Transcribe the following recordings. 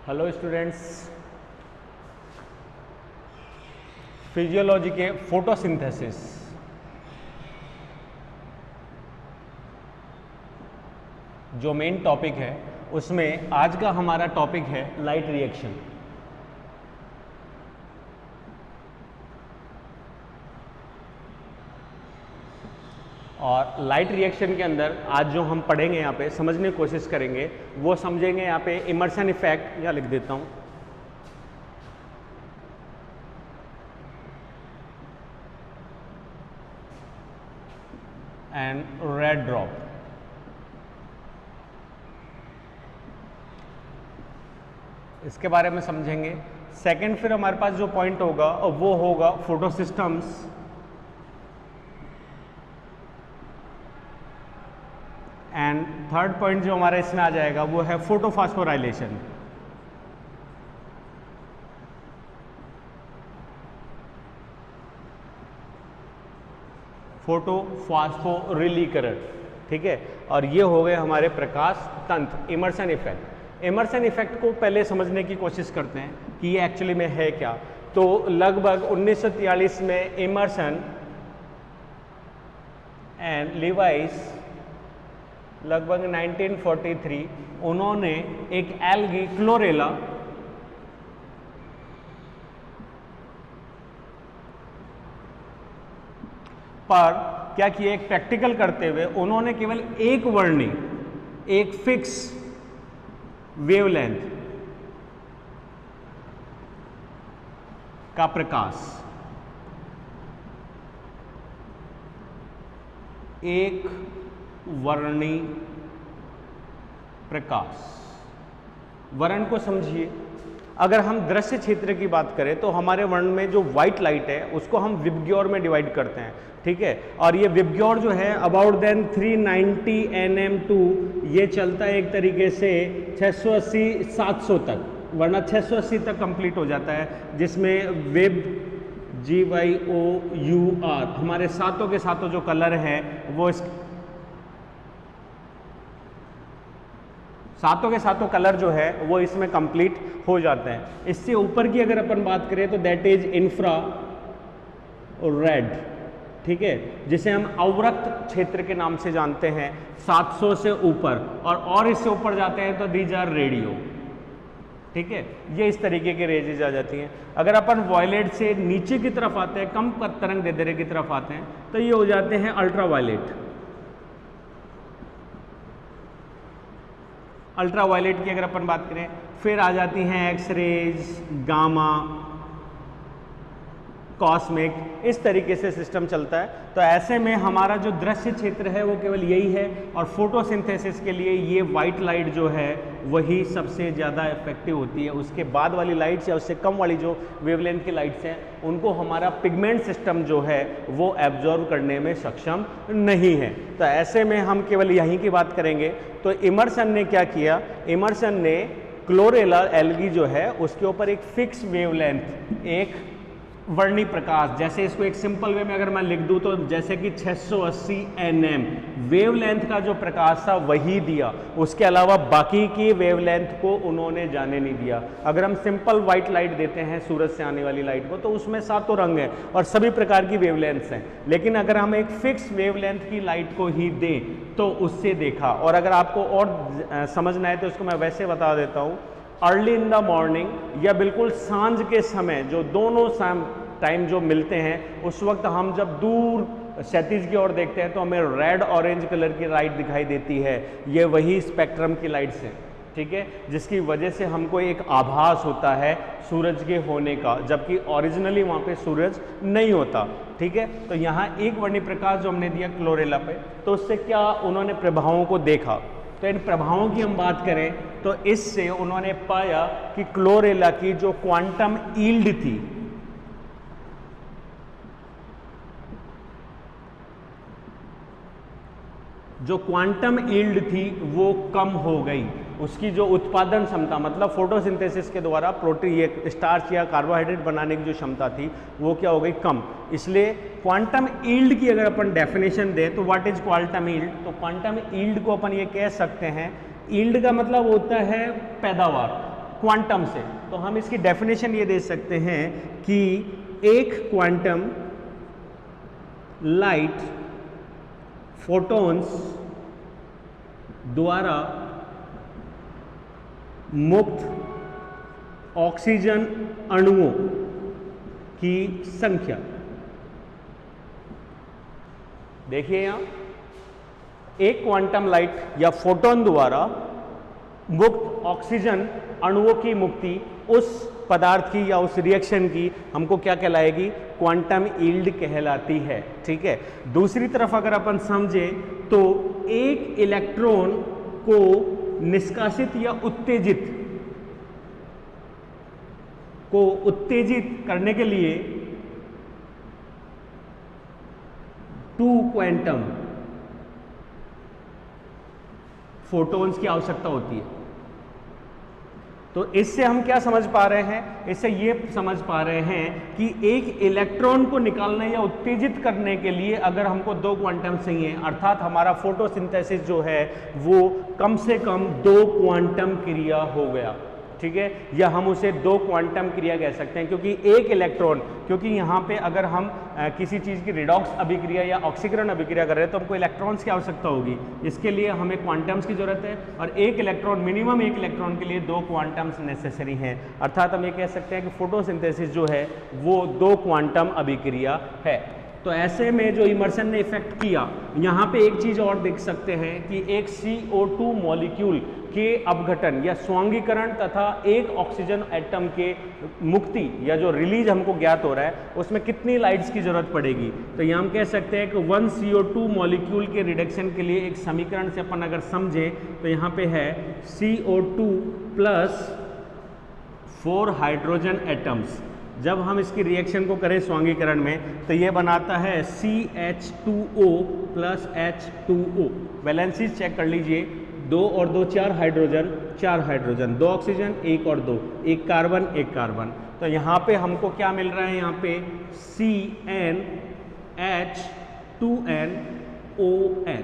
Hello students, physiology के photosynthesis जो main topic है उसमें आज का हमारा टॉपिक है लाइट रिएक्शन। और लाइट रिएक्शन के अंदर आज जो हम पढ़ेंगे, यहाँ पे समझने की कोशिश करेंगे, वो समझेंगे यहाँ पे इमर्शन इफेक्ट, या लिख देता हूँ एंड रेड ड्रॉप। इसके बारे में समझेंगे। सेकंड फिर हमारे पास जो पॉइंट होगा वो होगा photo systems, and third point जो हमारा इसमें आ जाएगा वो है फोटोफॉस्फोराइलेशन। फोटोफॉस्फोरिलीकरण, ठीक है। और ये हो गए हमारे प्रकाश तंत्र, इमर्शन इफेक्ट। इमर्शन इफेक्ट को पहले समझने की कोशिश करते हैं कि ये एक्चुअली में है क्या। तो लगभग 1943 में इमर्सन एंड लिवाइस, लगभग 1943 उन्होंने एक एल्गी क्लोरेला पर क्या किया, एक प्रैक्टिकल करते हुए उन्होंने केवल एक वर्णी, एक फिक्स वेवलेंथ का प्रकाश, एक वर्णी प्रकाश। वर्ण को समझिए, अगर हम दृश्य क्षेत्र की बात करें तो हमारे वर्ण में जो व्हाइट लाइट है उसको हम विबग्योर में डिवाइड करते हैं, ठीक है। और ये विबग्योर जो है अबाउट देन 390 nm2 ये चलता है एक तरीके से 680-700 तक, वरना 680 तक कंप्लीट हो जाता है, जिसमें वेब GYOUR हमारे सातों के सातों जो कलर है वो सातों के सातों कलर जो है वो इसमें कंप्लीट हो जाते हैं। इससे ऊपर की अगर अपन बात करें तो दैट इज इंफ्रा रेड, ठीक है, जिसे हम अवरक्त क्षेत्र के नाम से जानते हैं। 700 से ऊपर और इससे ऊपर जाते हैं तो दीज आर रेडियो, ठीक है। ये इस तरीके के रेजेज आ जाती हैं। अगर अपन वॉयलेट से नीचे की तरफ आते हैं, कम तरंग दैर्ध्य की तरफ आते हैं, तो ये हो जाते हैं अल्ट्रा वायलेट। अल्ट्रा वायलेट की अगर अपन बात करें, फिर आ जाती हैं एक्सरेज, गामा, कॉस्मिक, इस तरीके से सिस्टम चलता है। तो ऐसे में हमारा जो दृश्य क्षेत्र है वो केवल यही है, और फोटोसिंथेसिस के लिए ये वाइट लाइट जो है वही सबसे ज़्यादा इफेक्टिव होती है। उसके बाद वाली लाइट्स या उससे कम वाली जो वेवलेंथ की लाइट्स हैं उनको हमारा पिगमेंट सिस्टम जो है वो एब्जॉर्व करने में सक्षम नहीं है। तो ऐसे में हम केवल यहीं की बात करेंगे। तो इमर्सन ने क्या किया, इमर्सन ने क्लोरेला एल्गी जो है उसके ऊपर एक फिक्स वेवलेंथ, एक वर्णी प्रकाश, जैसे इसको एक सिंपल वे में अगर मैं लिख दूं तो जैसे कि 680 nm वेवलेंथ का जो प्रकाश था वही दिया, उसके अलावा बाकी की वेवलेंथ को उन्होंने जाने नहीं दिया। अगर हम सिंपल व्हाइट लाइट देते हैं सूरज से आने वाली लाइट को, तो उसमें सातों रंग हैं और सभी प्रकार की वेवलेंथ्स हैं, लेकिन अगर हम एक फिक्स वेवलेंथ की लाइट को ही दें तो उससे देखा। और अगर आपको और समझना है तो इसको मैं वैसे बता देता हूँ, अर्ली इन द मॉर्निंग या बिल्कुल सांझ के समय, जो दोनों टाइम जो मिलते हैं, उस वक्त हम जब दूर क्षैतिज की ओर देखते हैं तो हमें रेड ऑरेंज कलर की लाइट दिखाई देती है। ये वही स्पेक्ट्रम की लाइट्स हैं, ठीक है, जिसकी वजह से हमको एक आभास होता है सूरज के होने का, जबकि ओरिजिनली वहाँ पे सूरज नहीं होता, ठीक है। तो यहाँ एक वर्णी प्रकाश जो हमने दिया क्लोरेला पे, तो उससे क्या उन्होंने प्रभावों को देखा। तो इन प्रभावों की हम बात करें तो इससे उन्होंने पाया कि क्लोरेला की जो क्वांटम यील्ड थी, जो क्वांटम यील्ड थी वो कम हो गई। उसकी जो उत्पादन क्षमता, मतलब फोटोसिंथेसिस के द्वारा प्रोटीन ये स्टार्च या कार्बोहाइड्रेट बनाने की जो क्षमता थी वो क्या हो गई, कम। इसलिए क्वांटम यील्ड की अगर अपन डेफिनेशन दें तो व्हाट इज क्वांटम यील्ड, तो क्वांटम यील्ड को अपन ये कह सकते हैं, यील्ड का मतलब होता है पैदावार। क्वांटम से। तो हम इसकी डेफिनेशन ये दे सकते हैं कि एक क्वांटम लाइट फोटॉन्स द्वारा मुक्त ऑक्सीजन अणुओं की संख्या, देखिए यहां एक क्वांटम लाइट या फोटोन द्वारा मुक्त ऑक्सीजन अणुओं की मुक्ति उस पदार्थ की या उस रिएक्शन की हमको क्या कहलाएगी, क्वांटम यील्ड कहलाती है। ठीक है, दूसरी तरफ अगर अपन समझे तो एक इलेक्ट्रॉन को निष्कासित या उत्तेजित करने के लिए 2 क्वांटम फोटॉन्स की आवश्यकता होती है। तो इससे हम क्या समझ पा रहे हैं, इससे ये समझ पा रहे हैं कि एक इलेक्ट्रॉन को निकालने या उत्तेजित करने के लिए अगर हमको 2 क्वांटम चाहिए, अर्थात हमारा फोटोसिंथेसिस जो है वो कम से कम 2 क्वांटम क्रिया हो गया। ठीक है, या हम उसे 2 क्वांटम क्रिया कह सकते हैं, क्योंकि एक इलेक्ट्रॉन, क्योंकि यहाँ पे अगर हम किसी चीज़ की रिडॉक्स अभिक्रिया या ऑक्सीकरण अभिक्रिया कर रहे हैं तो हमको इलेक्ट्रॉन्स की आवश्यकता होगी, इसके लिए हमें क्वांटम्स की जरूरत है, और एक इलेक्ट्रॉन, मिनिमम एक इलेक्ट्रॉन के लिए 2 क्वांटम्स नेसेसरी हैं। अर्थात हम ये कह सकते हैं कि फोटोसिंथेसिस जो है वो 2 क्वांटम अभिक्रिया है। तो ऐसे में जो इमर्सन ने इफेक्ट किया, यहाँ पे एक चीज़ और देख सकते हैं कि एक CO2 मॉलिक्यूल के अपघटन या स्वांगीकरण तथा एक ऑक्सीजन एटम के मुक्ति या जो रिलीज हमको ज्ञात हो रहा है उसमें कितनी लाइट्स की जरूरत पड़ेगी। तो यहाँ हम कह सकते हैं कि 1 CO2 मॉलिक्यूल के रिडक्शन के लिए एक समीकरण से अपन अगर समझे तो यहाँ पे है CO2 प्लस 4 हाइड्रोजन एटम्स। जब हम इसकी रिएक्शन को करें स्वांगीकरण में तो ये बनाता है CH2O plus H2O। Valencies check कर लीजिए, 2 और 2 4 हाइड्रोजन, 4 हाइड्रोजन, 2 ऑक्सीजन, 1 और 2, 1 कार्बन, 1 कार्बन। तो यहाँ पे हमको क्या मिल रहा है, यहाँ पे CnH2nOn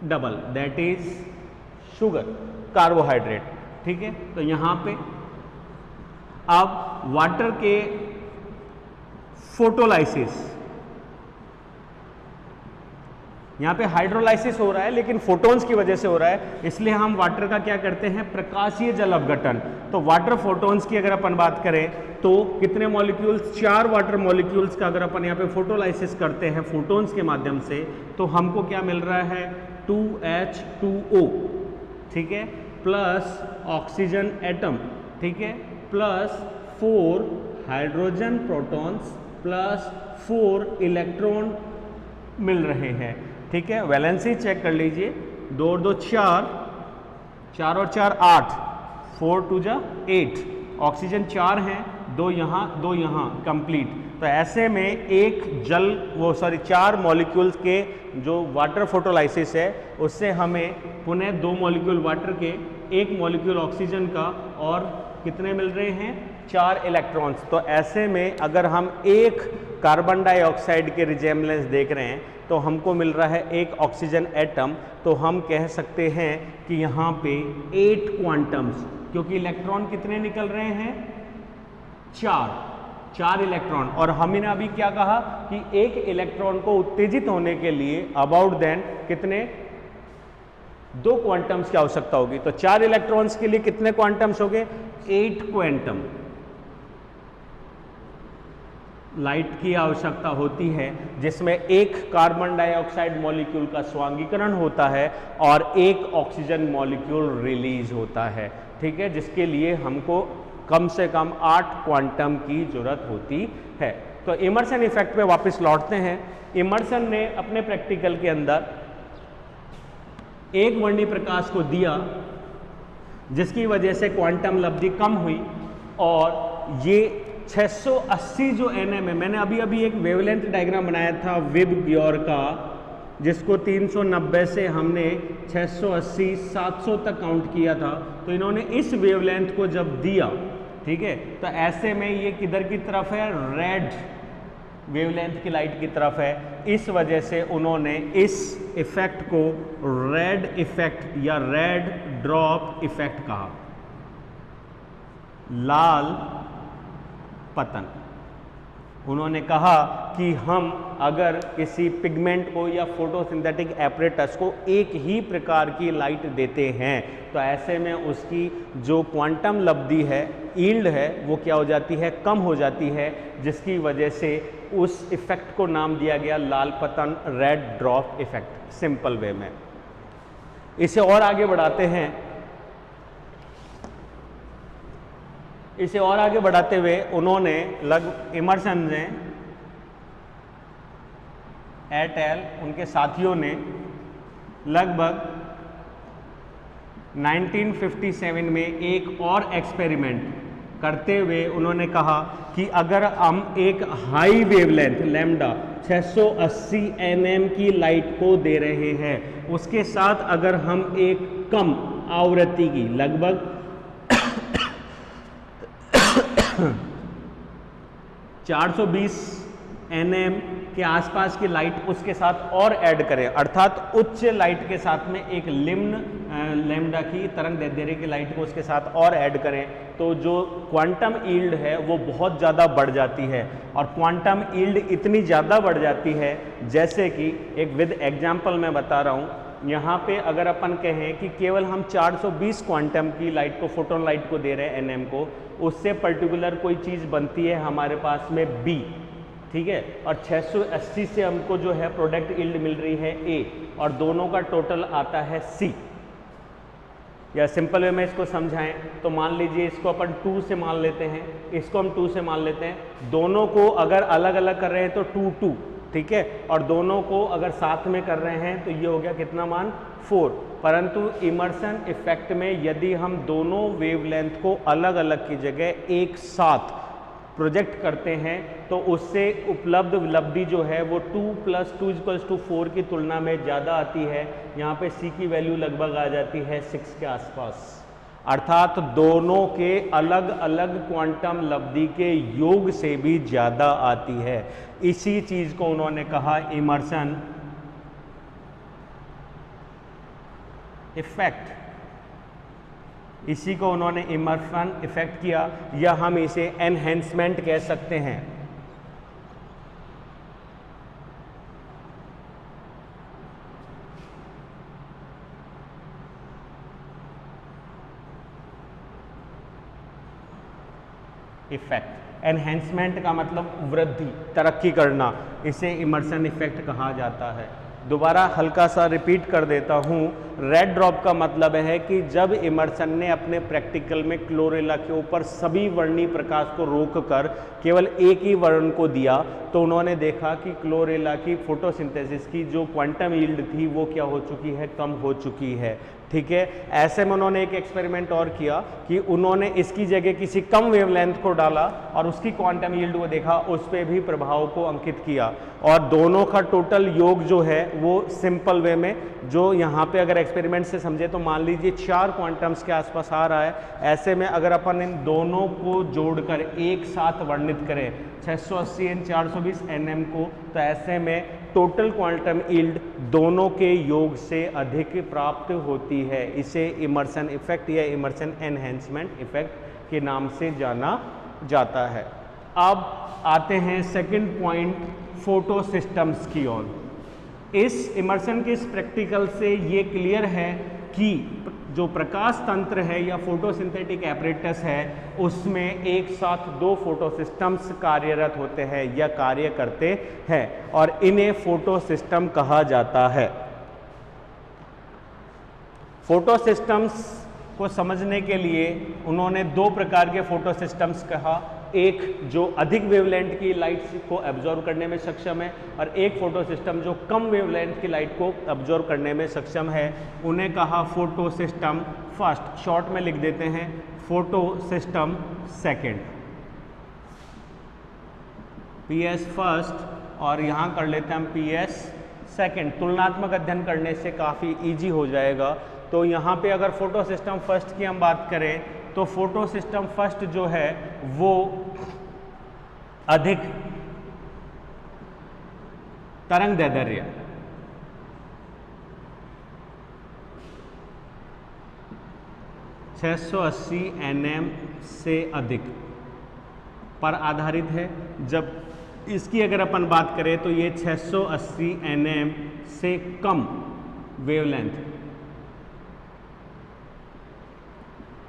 double, that is sugar, carbohydrate. ठीक है, तो यहाँ पे अब वाटर के फोटोलाइसिस, यहाँ पे हाइड्रोलाइसिस हो रहा है लेकिन फोटॉन्स की वजह से हो रहा है, इसलिए हम वाटर का क्या करते हैं, प्रकाशीय जल अपघटन। तो वाटर फोटॉन्स की अगर अपन बात करें तो कितने मॉलिक्यूल्स, 4 वाटर मॉलिक्यूल्स का अगर अपन यहाँ पे फोटोलाइसिस करते हैं फोटॉन्स के माध्यम से तो हमको क्या मिल रहा है, 2H2O। ठीक है, प्लस ऑक्सीजन एटम, ठीक है, plus 4 hydrogen protons plus 4 electron मिल रहे हैं। ठीक है, वैलेंसी चेक कर लीजिए, 2 और 2 4, 4 और 4 8, 4 2 जा 8, ऑक्सीजन 4 हैं, 2 यहाँ 2 यहाँ, कंप्लीट। तो ऐसे में एक जल 4 मॉलिक्यूल्स के जो वाटर फोटोलाइसिस है उससे हमें पुनः 2 मॉलिक्यूल वाटर के, 1 मॉलिक्यूल ऑक्सीजन का और कितने मिल रहे हैं, 4 इलेक्ट्रॉन्स। तो ऐसे में अगर हम एक कार्बन डाइऑक्साइड के रिजेम्बलेंस देख रहे हैं तो हमको मिल रहा है 1 ऑक्सीजन एटम। तो हम कह सकते हैं कि यहाँ पे 8 क्वांटम्स, क्योंकि इलेक्ट्रॉन कितने निकल रहे हैं, 4 इलेक्ट्रॉन। और हमने अभी क्या कहा कि एक इलेक्ट्रॉन को उत्तेजित होने के लिए अबाउट देन कितने, 2 क्वांटम्स की आवश्यकता होगी। तो 4 इलेक्ट्रॉन्स के लिए कितने क्वांटम्स हो गए, 8 क्वांटम लाइट की आवश्यकता होती है, जिसमें एक कार्बन डाइऑक्साइड मॉलिक्यूल का स्वांगीकरण होता है और 1 ऑक्सीजन मॉलिक्यूल रिलीज होता है। ठीक है, जिसके लिए हमको कम से कम 8 क्वांटम की जरूरत होती है। तो इमर्सन इफेक्ट पे वापस लौटते हैं। इमर्सन ने अपने प्रैक्टिकल के अंदर एक वर्णी प्रकाश को दिया जिसकी वजह से क्वांटम लब्धि कम हुई, और ये 680 जो nm है, मैंने अभी एक वेवलेंथ डायग्राम बनाया था विब ग्योर का, जिसको 390 से हमने 680 700 तक काउंट किया था। तो इन्होंने इस वेवलेंथ को जब दिया, ठीक है, तो ऐसे में ये किधर की तरफ है, रेड वेवलेंथ की लाइट की तरफ है। इस वजह से उन्होंने इस इफेक्ट को रेड इफेक्ट या रेड ड्रॉप इफेक्ट कहा। लाल पतन। उन्होंने कहा कि हम अगर किसी पिगमेंट को या फोटोसिंथेटिक एपरेटस को एक ही प्रकार की लाइट देते हैं तो ऐसे में उसकी जो क्वांटम लब्धि है, यील्ड है, वो क्या हो जाती है, कम हो जाती है, जिसकी वजह से उस इफेक्ट को नाम दिया गया लाल पतन, red drop effect, simple way में। इसे और आगे बढ़ाते हैं, इसे और आगे बढ़ाते हुए उन्होंने इमर्सन ने एट एल, उनके साथियों ने लगभग 1957 में एक और एक्सपेरिमेंट करते हुए उन्होंने कहा कि अगर हम एक हाई वेवलेंथ लैम्डा 680 nm की लाइट को दे रहे हैं, उसके साथ अगर हम एक कम आवृत्ति की लगभग 420 nm के आसपास की लाइट उसके साथ और ऐड करें, अर्थात उच्च लाइट के साथ में एक निम्न लैम्डा की तरंग दैर्ध्य की लाइट को उसके साथ और ऐड करें, तो जो क्वांटम यील्ड है वो बहुत ज़्यादा बढ़ जाती है। और क्वांटम यील्ड इतनी ज़्यादा बढ़ जाती है, जैसे कि एक विद एग्जाम्पल मैं बता रहा हूँ, यहाँ पे अगर अपन कहें कि केवल हम 420 क्वांटम की लाइट को, फोटोन लाइट को दे रहे हैं nm को, उससे पर्टिकुलर कोई चीज़ बनती है हमारे पास में B, ठीक है, और 680 से हमको जो है प्रोडक्ट यील्ड मिल रही है A, और दोनों का टोटल आता है C। या सिंपल वे में इसको समझाएं तो मान लीजिए इसको अपन 2 से मान लेते हैं, इसको हम 2 से मान लेते हैं, दोनों को अगर अलग अलग कर रहे हैं तो 2 2, ठीक है, और दोनों को अगर साथ में कर रहे हैं तो ये हो गया कितना मान 4। परंतु इमर्सन इफेक्ट में यदि हम दोनों वेवलेंथ को अलग अलग की जगह एक साथ प्रोजेक्ट करते हैं तो उससे उपलब्ध लब्धि जो है वो 2 + 2 = 4 की तुलना में ज़्यादा आती है। यहाँ पे C की वैल्यू लगभग आ जाती है 6 के आसपास, अर्थात दोनों के अलग अलग क्वांटम लब्धि के योग से भी ज़्यादा आती है। इसी चीज़ को उन्होंने कहा इमर्सन इफेक्ट, इसी को उन्होंने इमर्सन इफेक्ट किया, या हम इसे एनहेंसमेंट कह सकते हैं। इफेक्ट, एनहेंसमेंट का मतलब वृद्धि, तरक्की करना, इसे इमर्सन इफेक्ट कहा जाता है। दोबारा हल्का सा रिपीट कर देता हूँ, रेड ड्रॉप का मतलब है कि जब इमर्सन ने अपने प्रैक्टिकल में क्लोरेला के ऊपर सभी वर्णीय प्रकाश को रोककर केवल एक ही वर्ण को दिया, तो उन्होंने देखा कि क्लोरेला की फोटोसिंथेसिस की जो क्वांटम यील्ड थी वो क्या हो चुकी है, कम हो चुकी है, ठीक है। ऐसे में उन्होंने एक एक्सपेरिमेंट और किया कि उन्होंने इसकी जगह किसी कम वेवलेंथ को डाला और उसकी क्वांटम यील्ड को देखा, उस पर भी प्रभाव को अंकित किया, और दोनों का टोटल योग जो है वो सिंपल वे में, जो यहाँ पे अगर एक्सपेरिमेंट से समझे तो मान लीजिए 4 क्वांटम्स के आसपास आ रहा है। ऐसे में अगर अपन इन दोनों को जोड़कर एक साथ वर्णित करें 680 और 420 nm को, तो ऐसे में टोटल क्वांटम यील्ड दोनों के योग से अधिक प्राप्त होती है। इसे इमर्सन इफेक्ट या इमर्सन एनहेंसमेंट इफेक्ट के नाम से जाना जाता है। अब आते हैं सेकंड पॉइंट, फोटो सिस्टम्स की ओर। इस इमर्सन के इस प्रैक्टिकल से ये क्लियर है कि जो प्रकाश तंत्र है या फोटोसिंथेटिक एपरेटस है, उसमें एक साथ 2 फोटो सिस्टम्स कार्यरत होते हैं या कार्य करते हैं, और इन्हें फोटो सिस्टम कहा जाता है। फोटो सिस्टम्स को समझने के लिए उन्होंने 2 प्रकार के फोटो सिस्टम्स कहा, एक जो अधिक वेवलेंथ की लाइट को एब्जॉर्ब करने में सक्षम है, और एक फोटो सिस्टम जो कम वेवलेंथ की लाइट को एब्जॉर्ब करने में सक्षम है। उन्हें कहा फोटो सिस्टम फर्स्ट, शॉर्ट में लिख देते हैं photo system second, PS first, और यहाँ कर लेते हैं हम PS सेकंड। तुलनात्मक अध्ययन करने से काफ़ी ईजी हो जाएगा। तो यहाँ पे अगर फोटो सिस्टम फर्स्ट की हम बात करें तो फोटो सिस्टम फर्स्ट जो है वो अधिक तरंग दैर्ध्य, 680 nm से अधिक पर आधारित है। जब इसकी अगर अपन बात करें तो ये 680 nm से कम वेवलेंथ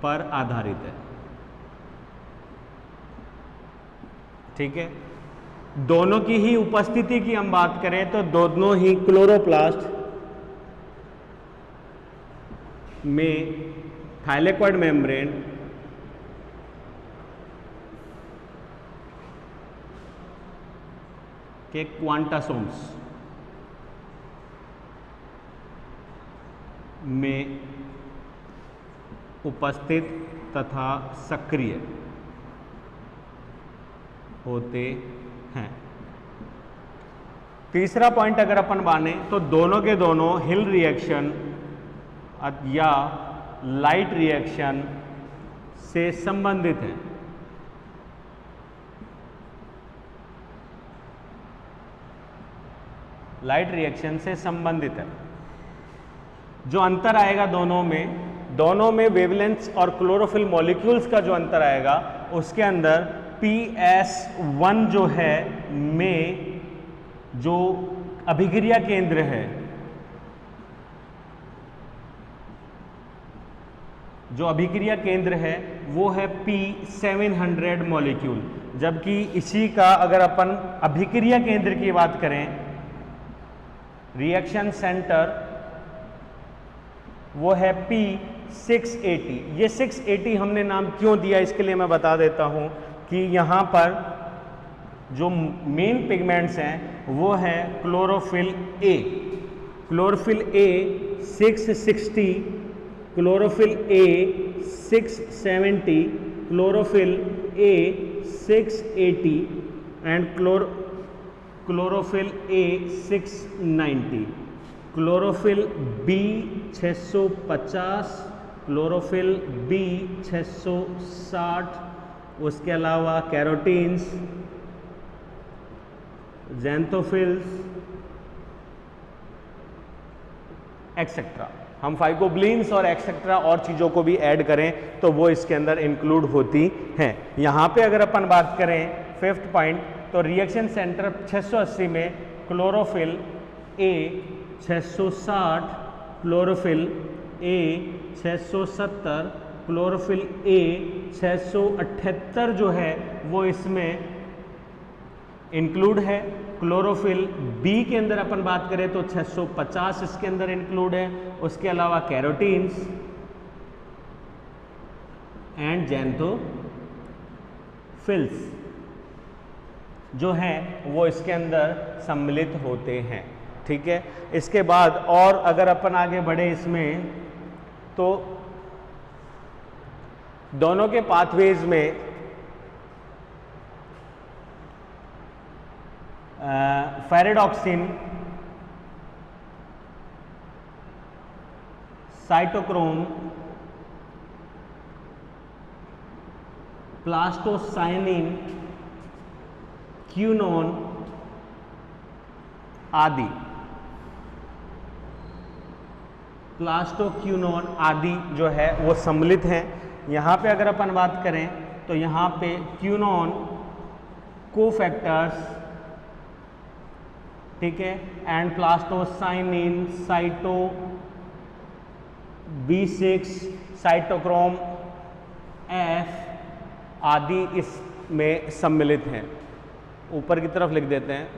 पर आधारित है। ठीक है, दोनों की ही उपस्थिति की हम बात करें तो दोनों ही क्लोरोप्लास्ट में थाइलेकॉइड मेम्ब्रेन के क्वांटासोम्स में उपस्थित तथा सक्रिय होते हैं। तीसरा पॉइंट अगर अपन माने तो दोनों के दोनों हिल रिएक्शन या लाइट रिएक्शन से संबंधित हैं। लाइट रिएक्शन से संबंधित है। जो अंतर आएगा दोनों में वेवलेंथ और क्लोरोफिल मॉलिक्यूल्स का जो अंतर आएगा उसके अंदर PS1 जो है में जो अभिक्रिया केंद्र है, वो है P700 मॉलिक्यूल, जबकि इसी का अगर अपन अभिक्रिया केंद्र की बात करें, रिएक्शन सेंटर, वो है P680। ये 680 हमने नाम क्यों दिया इसके लिए मैं बता देता हूं कि यहाँ पर जो मेन पिगमेंट्स हैं वो है chlorophyll a. Chlorophyll a 660, chlorophyll a 670, chlorophyll a 680 and chlorophyll a 690, chlorophyll b 650, chlorophyll b 660, उसके अलावा कैरोटीन्स, ज़ैंथोफिल्स एक्सेट्रा। हम फाइकोब्लिन्स और एक्सेट्रा और चीज़ों को भी ऐड करें तो वो इसके अंदर इंक्लूड होती हैं। यहाँ पे अगर अपन बात करें फिफ्थ पॉइंट, तो रिएक्शन सेंटर 680 में chlorophyll a 660, chlorophyll a 670, chlorophyll ए 678 जो है वो इसमें इंक्लूड है। क्लोरोफिल बी के अंदर अपन बात करें तो 650 इसके अंदर इंक्लूड है। उसके अलावा कैरोटीन्स एंड ज़ैंथोफिल्स जो हैं वो इसके अंदर सम्मिलित होते हैं। ठीक है, इसके बाद और अगर अपन आगे बढ़े इसमें तो दोनों के पाथवेज में फेरेडॉक्सिन, साइटोक्रोम, प्लास्टोसाइनिन, क्यूनोन आदि, प्लास्टोक्यूनोन आदि जो है वो सम्मिलित हैं। यहाँ पे अगर अपन बात करें तो यहाँ पे क्यूनोन कोफैक्टर्स, ठीक है, and plastocyanin, cyto B6, cytochrome F आदि इसमें सम्मिलित हैं। ऊपर की तरफ लिख देते हैं।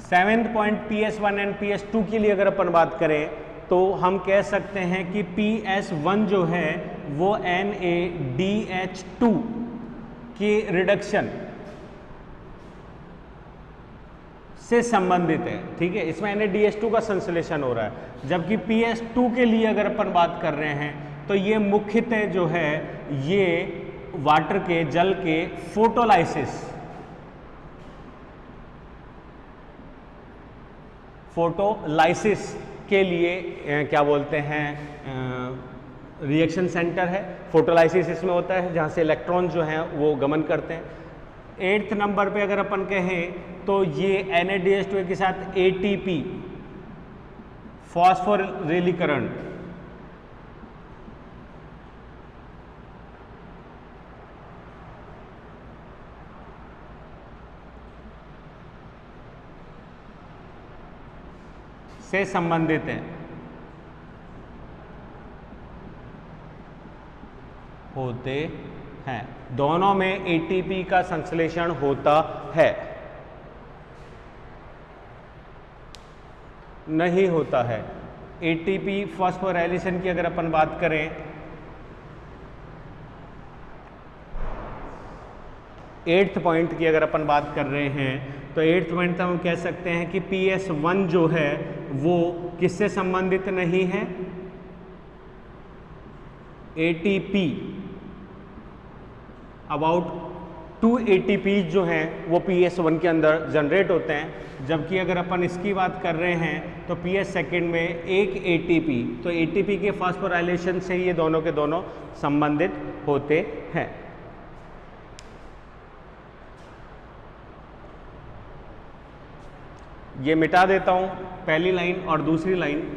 Seventh point PS1 and PS2 के लिए अगर अपन बात करें तो हम कह सकते हैं कि PS1 जो है वो NADH2 के रिडक्शन से संबंधित है। ठीक है, इसमें NADH2 का संश्लेषण हो रहा है। जबकि PS2 के लिए अगर अपन बात कर रहे हैं तो ये मुख्यतः जो है ये वाटर के, जल के फोटोलाइसिस के लिए क्या बोलते हैं रिएक्शन सेंटर है। फोटोलाइसिस इसमें होता है जहाँ से इलेक्ट्रॉन जो हैं वो गमन करते हैं। 8th नंबर पे अगर अपन कहें तो ये NADH2 के साथ ATP फॉस्फोरिलीकरण, से संबंधित है, होते हैं। दोनों में एटीपी का संश्लेषण होता है, नहीं होता है। एटीपी फॉस्फोराइलेशन की अगर अपन बात करें, 8th पॉइंट की अगर अपन बात कर रहे हैं तो 8th पॉइंट तो हम कह सकते हैं कि PS1 जो है वो किससे संबंधित नहीं है, एटीपी। अबाउट 2 ATP जो हैं वो PS1 के अंदर जनरेट होते हैं, जबकि अगर अपन इसकी बात कर रहे हैं तो PS सेकेंड में 1 ATP, तो ATP के फॉस्फोराइलेशन से ये दोनों के दोनों संबंधित होते हैं। ये मिटा देता हूं, पहली लाइन और दूसरी लाइन।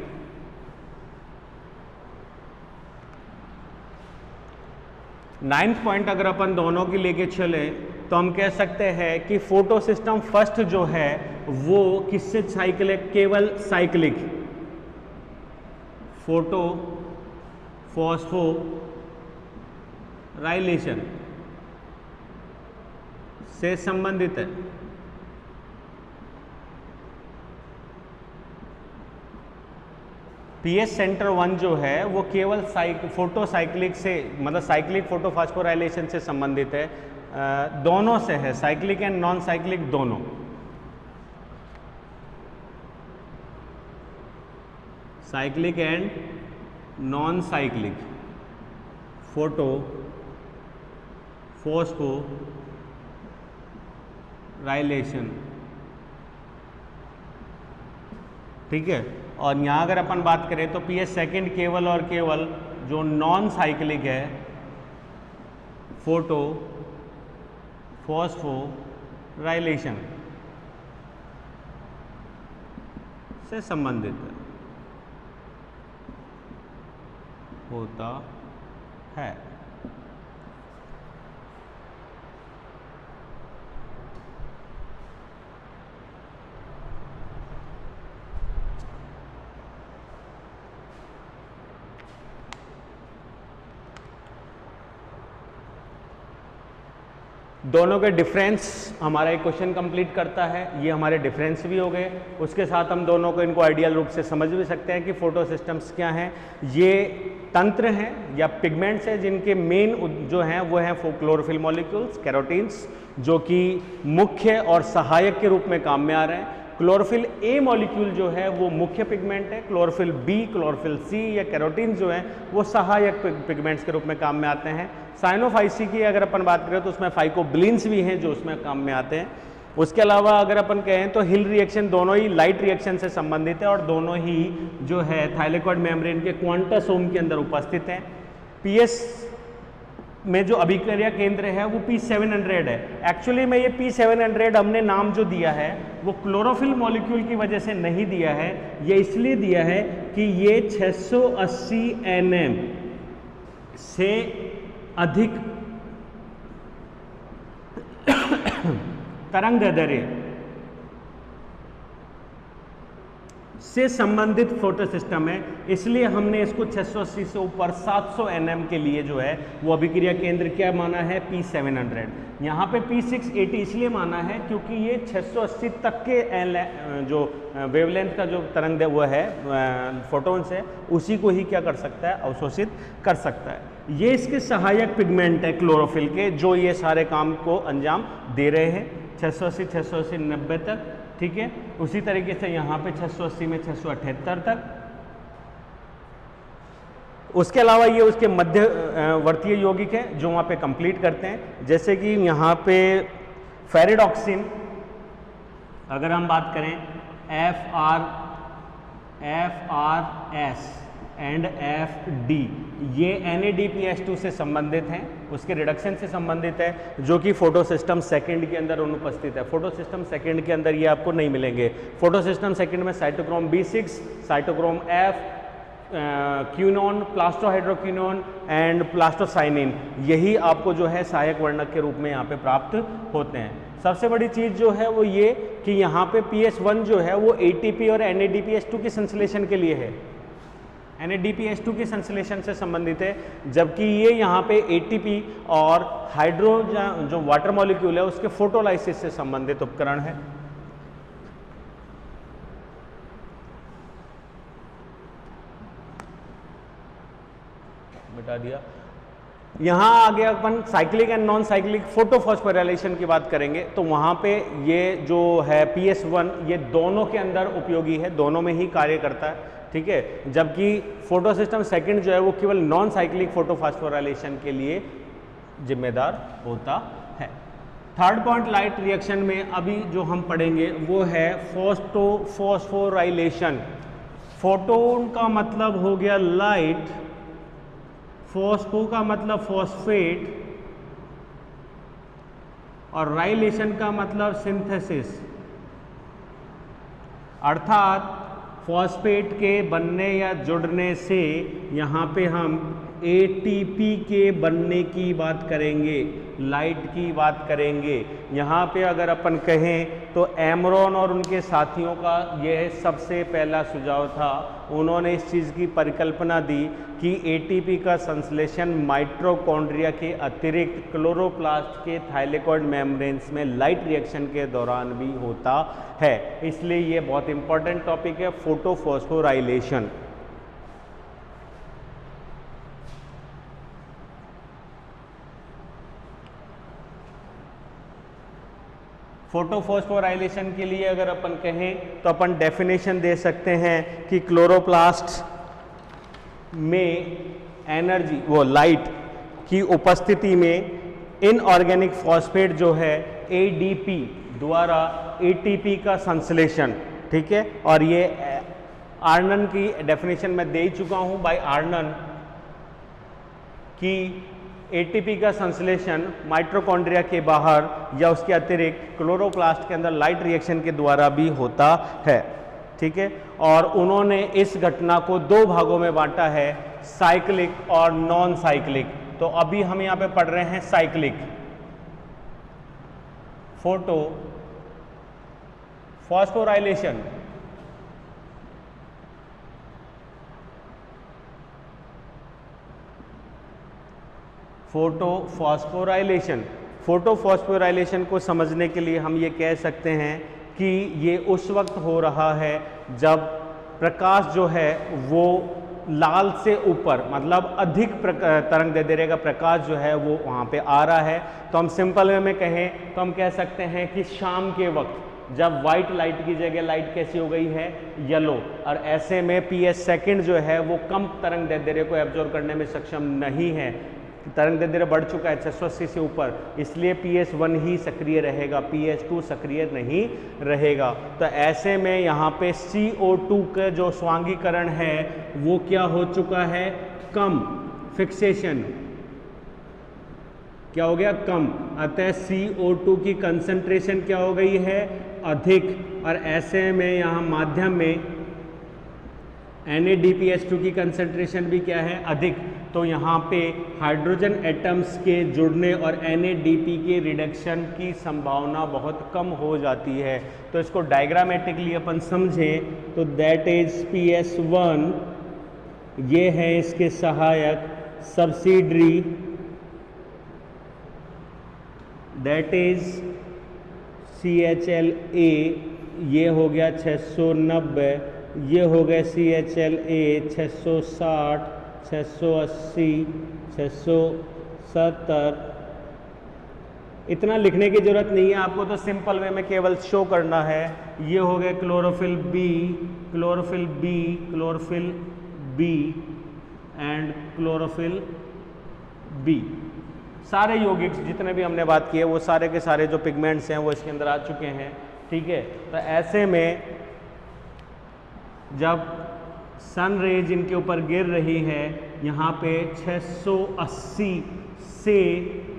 नाइन्थ पॉइंट अगर अपन दोनों की लेके चले तो हम कह सकते हैं कि फोटो सिस्टम फर्स्ट जो है वो किससे साइक्लिक, केवल साइक्लिक, फोटो फॉस्फोराइलेशन से संबंधित है। PS सेंटर 1 जो है वो केवल फोटो साइक्लिक से, मतलब साइक्लिक फोटो फास्फोराइलेशन से संबंधित है। दोनों से है, साइक्लिक एंड नॉन साइक्लिक दोनों। Cyclic and non cyclic photo phosphorylation, ठीक है। और यहाँ अगर अपन बात करें तो PS सेकेंड केवल और केवल जो नॉन साइक्लिक है, फोटो फॉस्फोराइलेशन से संबंधित होता है। दोनों के डिफरेंस हमारा एक क्वेश्चन कंप्लीट करता है। ये हमारे डिफरेंस भी हो गए, उसके साथ हम दोनों को इनको आइडियल रूप से समझ भी सकते हैं कि फोटो सिस्टम्स क्या हैं। ये तंत्र हैं या पिगमेंट्स हैं जिनके मेन जो हैं वो हैं क्लोरोफिल मॉलिक्यूल्स, कैरोटीन्स, जो कि मुख्य और सहायक के रूप में काम में आ रहे हैं। क्लोरोफिल ए मॉलिक्यूल जो है वो मुख्य पिगमेंट है, क्लोरोफिल बी, क्लोरोफिल सी या कैरोटीन जो हैं वो सहायक पिगमेंट्स के रूप में काम में आते हैं। साइनोफाइसी की अगर अपन बात करें तो उसमें फाइकोबिलिन्स भी हैं जो उसमें काम में आते हैं। उसके अलावा अगर अपन कहें तो हिल रिएक्शन दोनों ही लाइट रिएक्शन से संबंधित है और दोनों ही जो है थाइलेकॉइड मेम्ब्रेन के क्वांटासोम के अंदर उपस्थित हैं। PS में जो अभिक्रिया केंद्र है वो P700 है। एक्चुअली में ये P700 हमने नाम जो दिया है वो क्लोरोफिल मॉलिक्यूल की वजह से नहीं दिया है, ये इसलिए दिया है कि ये 680 nm से अधिक तरंग दैर्ध्य से संबंधित फोटो सिस्टम है, इसलिए हमने इसको 680 से ऊपर 700 nm के लिए जो है वो अभिक्रिया केंद्र क्या माना है, P700। यहाँ पे P680 इसलिए माना है क्योंकि ये 680 तक के जो वेवलेंथ का जो तरंग वो है फोटोन्स है उसी को ही क्या कर सकता है, अवशोषित कर सकता है। ये इसके सहायक पिगमेंट है क्लोरोफिल के, जो ये सारे काम को अंजाम दे रहे हैं 680 90 तक, ठीक है। उसी तरीके से यहाँ पे 680 में 678 तक। उसके अलावा ये उसके मध्यवर्तीय यौगिक है जो वहाँ पे कंप्लीट करते हैं, जैसे कि यहाँ पे फेरिडॉक्सिन अगर हम बात करें FRS एंड एफ डी, ये NADPH2 से संबंधित हैं, उसके रिडक्शन से संबंधित है, जो कि फोटोसिस्टम सेकंड के अंदर अनुपस्थित है। फोटोसिस्टम सेकंड के अंदर ये आपको नहीं मिलेंगे। फोटोसिस्टम सेकंड में cytochrome B6, cytochrome F, quinone, plastohydroquinone and plastocyanin, यही आपको जो है सहायक वर्णक के रूप में यहाँ पे प्राप्त होते हैं। सबसे बड़ी चीज़ जो है वो ये कि यहाँ पे PS1 जो है वो ATP और NADPH2 की संश्लेषण के लिए है, NADPH2 की संश्लेषण से संबंधित है, जबकि ये यहाँ पे ATP और हाइड्रोजन जो वाटर मॉलिक्यूल है उसके फोटोलाइसिस से संबंधित उपकरण है। बता दिया। यहाँ आगे अपन cyclic and non cyclic photophosphorylation की बात करेंगे, तो वहाँ पे ये जो है PS1 ये दोनों के अंदर उपयोगी है, दोनों में ही कार्य करता है, ठीक है। जबकि फोटोसिस्टम सेकंड जो है वो केवल नॉन साइक्लिक फोटोफॉस्फोराइलेशन के लिए जिम्मेदार होता है। थर्ड पॉइंट लाइट रिएक्शन में अभी जो हम पढ़ेंगे वो है फोटोफॉस्फोराइलेशन। फोटोन का मतलब हो गया लाइट, फॉस्फो का मतलब फॉस्फेट और राइलेशन का मतलब सिंथेसिस, अर्थात फॉस्फेट के बनने या जुड़ने से यहाँ पे हम ATP के बनने की बात करेंगे, लाइट की बात करेंगे। यहाँ पे अगर अपन कहें तो एमरॉन और उनके साथियों का यह सबसे पहला सुझाव था। उन्होंने इस चीज़ की परिकल्पना दी कि ATP का संश्लेषण माइटोकॉन्ड्रिया के अतिरिक्त क्लोरोप्लास्ट के थाइलेकॉइड मेम्ब्रेन्स में लाइट रिएक्शन के दौरान भी होता है। इसलिए ये बहुत इंपॉर्टेंट टॉपिक है, फोटोफॉस्फोराइलेशन। फोटोफॉस्फोराइलेशन के लिए अगर अपन कहें तो अपन डेफिनेशन दे सकते हैं कि क्लोरोप्लास्ट में एनर्जी वो लाइट की उपस्थिति में इनऑर्गेनिक फॉस्फेट जो है ADP द्वारा ATP का संश्लेषण, ठीक है। और ये आर्नन की डेफिनेशन मैं दे ही चुका हूं बाय आर्नन कि ATP का संश्लेषण माइटोकॉन्ड्रिया के बाहर या उसके अतिरिक्त क्लोरोप्लास्ट के अंदर लाइट रिएक्शन के द्वारा भी होता है, ठीक है। और उन्होंने इस घटना को दो भागों में बांटा है, साइक्लिक और नॉन साइक्लिक। तो अभी हम यहाँ पे पढ़ रहे हैं साइक्लिक। फोटो फॉस्फोराइलेशन फोटोफॉस्फोराइलेशन को समझने के लिए हम ये कह सकते हैं कि ये उस वक्त हो रहा है जब प्रकाश जो है वो लाल से ऊपर, मतलब अधिक तरंग दे देगा, प्रकाश जो है वो वहाँ पे आ रहा है। तो हम सिंपल वे में कहें तो हम कह सकते हैं कि शाम के वक्त जब व्हाइट लाइट की जगह लाइट कैसी हो गई है, येलो, और ऐसे में PS सेकंड जो है वो कम तरंग दैर्ध्य को एब्जॉर्ब करने में सक्षम नहीं है, तरंग दैर्ध्य बढ़ चुका है 680 से ऊपर, इसलिए PS1 ही सक्रिय रहेगा, PS2 सक्रिय नहीं रहेगा। तो ऐसे में यहाँ पे CO2 का जो स्वांगीकरण है वो क्या हो चुका है, कम, फिक्सेशन क्या हो गया, कम। अतः CO2 की कंसंट्रेशन क्या हो गई है, अधिक, और ऐसे में यहाँ माध्यम में NADPH2 की कंसंट्रेशन भी क्या है, अधिक। तो यहाँ पे हाइड्रोजन एटम्स के जुड़ने और NADP के रिडक्शन की संभावना बहुत कम हो जाती है। तो इसको डायग्रामेटिकली अपन समझें तो दैट इज PS1, ये है इसके सहायक, सब्सिडरी दैट इज CHLA, ये हो गया 690, ये हो गया CHLA 660, 680, 670। इतना लिखने की जरूरत नहीं है आपको, तो सिंपल वे में केवल शो करना है। ये हो गया chlorophyll B, chlorophyll B, chlorophyll B and chlorophyll B। सारे यौगिक जितने भी हमने बात की है वो सारे के सारे जो पिगमेंट्स हैं वो इसके अंदर आ चुके हैं, ठीक है। तो ऐसे में जब सन रेज इनके ऊपर गिर रही है, यहाँ पे 680 से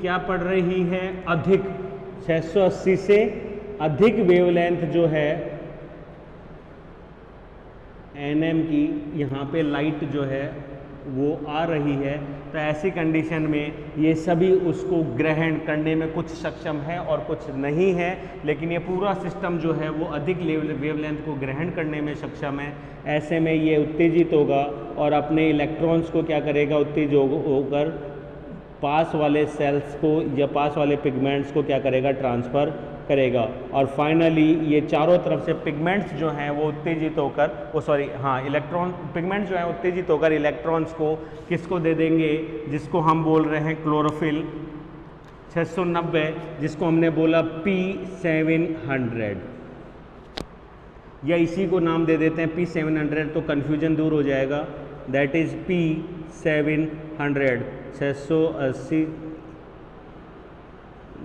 क्या पड़ रही है, अधिक 680 से अधिक वेवलेंथ जो है एनएम की यहाँ पे लाइट जो है वो आ रही है। तो ऐसी कंडीशन में ये सभी उसको ग्रहण करने में कुछ सक्षम है और कुछ नहीं है, लेकिन ये पूरा सिस्टम जो है वो अधिक वेवलेंथ को ग्रहण करने में सक्षम है। ऐसे में ये उत्तेजित होगा और अपने इलेक्ट्रॉन्स को क्या करेगा, उत्तेजित होकर पास वाले सेल्स को या पास वाले पिगमेंट्स को क्या करेगा, ट्रांसफ़र करेगा। और फाइनली ये चारों तरफ से पिगमेंट्स जो हैं वो उत्तेजित होकर इलेक्ट्रॉन पिगमेंट्स जो हैं उत्तेजित होकर इलेक्ट्रॉन्स को किसको दे देंगे, जिसको हम बोल रहे हैं क्लोरोफिल 690, जिसको हमने बोला P700, या इसी को नाम दे देते हैं P700, तो कन्फ्यूजन दूर हो जाएगा। दैट इज़ P700, 680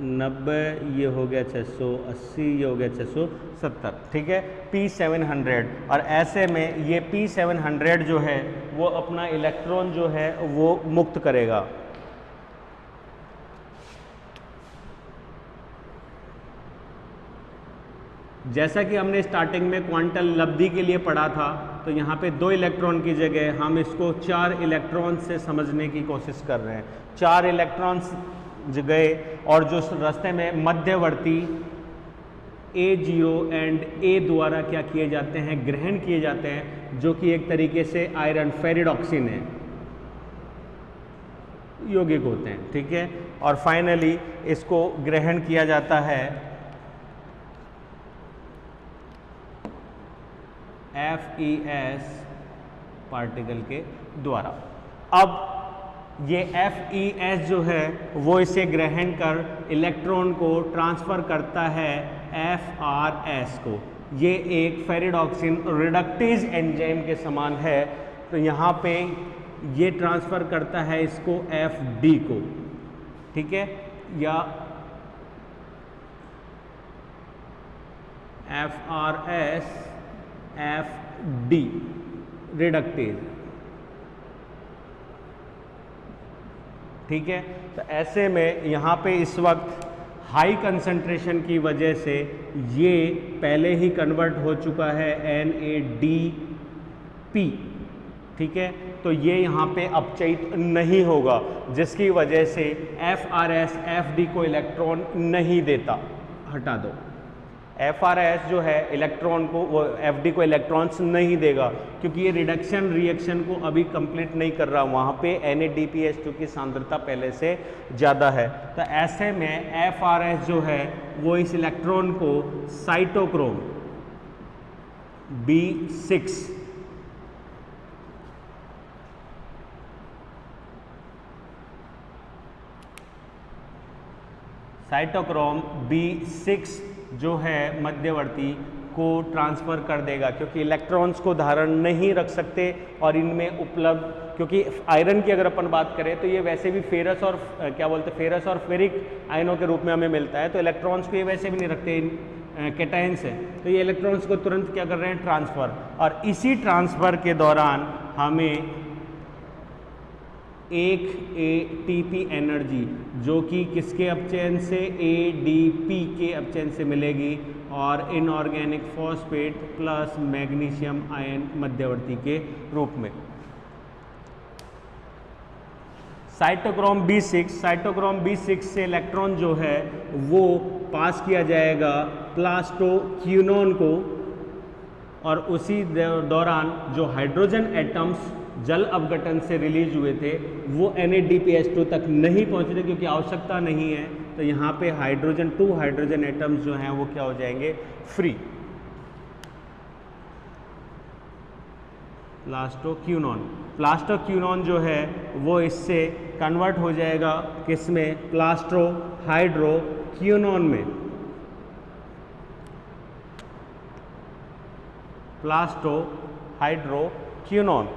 90, ये हो गया 680, ये हो गया 670, ठीक है, P700। और ऐसे में ये P700 जो है वो अपना इलेक्ट्रॉन जो है वो मुक्त करेगा। जैसा कि हमने स्टार्टिंग में क्वांटम लब्धि के लिए पढ़ा था, तो यहाँ पे 2 इलेक्ट्रॉन की जगह हम इसको 4 इलेक्ट्रॉन से समझने की कोशिश कर रहे हैं। 4 इलेक्ट्रॉन्स गए और जो रास्ते में मध्यवर्ती A0 एंड A द्वारा क्या किए जाते हैं, ग्रहण किए जाते हैं, जो कि एक तरीके से आयरन फेरिडॉक्सिन है, यौगिक होते हैं, ठीक है। और फाइनली इसको ग्रहण किया जाता है FeS पार्टिकल के द्वारा। अब ये FeS जो है वो इसे ग्रहण कर इलेक्ट्रॉन को ट्रांसफ़र करता है FrS को। ये एक फेरिडॉक्सिन रिडक्टेज एंजाइम के समान है, तो यहाँ पे ये ट्रांसफ़र करता है इसको Fd को, ठीक है, या FrS Fd रिडक्टेज, ठीक है। तो ऐसे में यहाँ पे इस वक्त हाई कंसंट्रेशन की वजह से ये पहले ही कन्वर्ट हो चुका है NADP, ठीक है। तो ये यहाँ पे अपचयित नहीं होगा, जिसकी वजह से FrS Fd को इलेक्ट्रॉन नहीं देता, हटा दो। FrS जो है इलेक्ट्रॉन को, वो Fd को इलेक्ट्रॉन्स नहीं देगा, क्योंकि ये रिडक्शन रिएक्शन को अभी कंप्लीट नहीं कर रहा, वहाँ पे NADPH2 की सांद्रता पहले से ज़्यादा है। तो ऐसे में FrS जो है वो इस इलेक्ट्रॉन को साइटोक्रोम B6 साइटोक्रोम B6 जो है मध्यवर्ती को ट्रांसफ़र कर देगा, क्योंकि इलेक्ट्रॉन्स को धारण नहीं रख सकते और इनमें उपलब्ध, क्योंकि आयरन की अगर अपन बात करें तो ये वैसे भी फेरस और फेरस और फेरिक आयनों के रूप में हमें मिलता है, तो इलेक्ट्रॉन्स को ये वैसे भी नहीं रखते, कैटायंस है, तो ये इलेक्ट्रॉन्स को तुरंत क्या कर रहे हैं, ट्रांसफ़र। और इसी ट्रांसफ़र के दौरान हमें एक ATP एनर्जी जो कि किसके अपचयन से, ADP के अपचयन से मिलेगी, और inorganic phosphate plus magnesium ion मध्यवर्ती के रूप में। साइटोक्रोम B6 से इलेक्ट्रॉन जो है वो पास किया जाएगा प्लास्टोक्यूनोन को, और उसी दौरान जो हाइड्रोजन एटम्स जल अपघटन से रिलीज हुए थे वो NADPH2 तक नहीं पहुंचते, क्योंकि आवश्यकता नहीं है, तो यहाँ पे टू हाइड्रोजन एटम्स जो हैं वो क्या हो जाएंगे, फ्री। प्लास्टोक्यूनोन जो है वो इससे कन्वर्ट हो जाएगा किसमें, प्लास्टोहाइड्रोक्यूनोन में। प्लास्टोहाइड्रोक्यूनोन,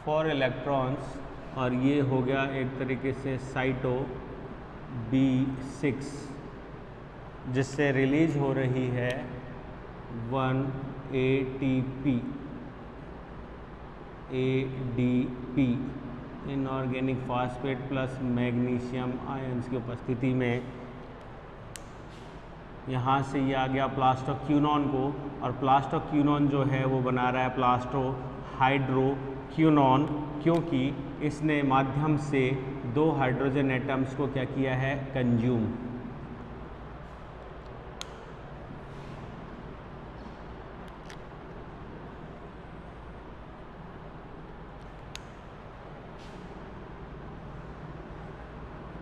4 इलेक्ट्रॉन्स, और ये हो गया एक तरीके से साइटो B6, जिससे रिलीज हो रही है 1 ATP inorganic phosphate plus magnesium ions की उपस्थिति में। यहाँ से ये आ गया प्लास्टोक्यूनॉन को, और प्लास्टोक्यूनॉन जो है वो बना रहा है प्लास्टोहाइड्रोक्यूनॉन, क्योंकि इसने माध्यम से 2 हाइड्रोजन एटम्स को क्या किया है, कंज्यूम।